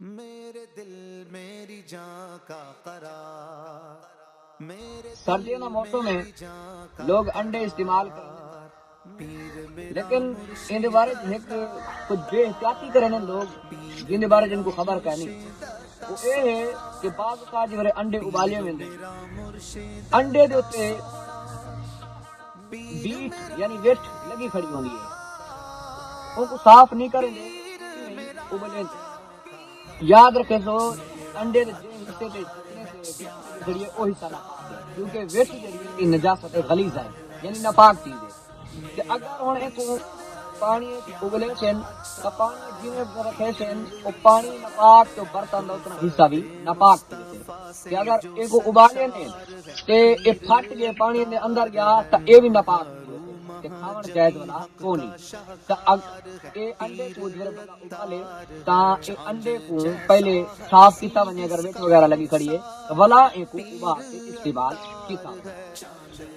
میرے دل میری جان کا قرار، میرے دل سردیوں کا موسم ہے، میری جان کا لوگ انڈے استعمال کریں، قرار، پیر میرا لیکن ان مرشد بارے ایک کچھ بے احتیاطی کریں لوگ جن بارے جن کو خبر کا نہیں. وہ یہ ہے کہ بعض کا جو انڈے ابالے ویندے، میرا مرشد انڈے دے اوتے بیٹ یعنی ویٹ لگی کھڑی ہوندی ہے، ان کو صاف نہیں کریں دے ابلیں. یاد رکھے سو انڈے دے جے حصے تے جتنے تے ویٹ لگی کھڑی ہے وہ حصہ ناپاک ہے، کیونکہ ویٹ جڑی ہے نجاست غلیظ ہے، یعنی ناپاک چیز ہے. کہ اگر ہن ایک پانی ابلے سن تو پانی جویں رکھے سن وہ پانی ناپاک تو برتن دا اتنا حصہ بھی ناپاک تھے. کہ اگر ایک ابالے نے تے اے پھٹ گئے پانی دے اندر گیا تو اے بھی ناپاک تے کھاون جائز والا کو نہیں. تو اے انڈے کو جڑے بندہ ابالے تا اے انڈے کو پہلے صاف کیتا ونجے اگر ویٹ وغیرہ لگی کھڑی ہے ولا اے کو ابال کے استعمال کیتا.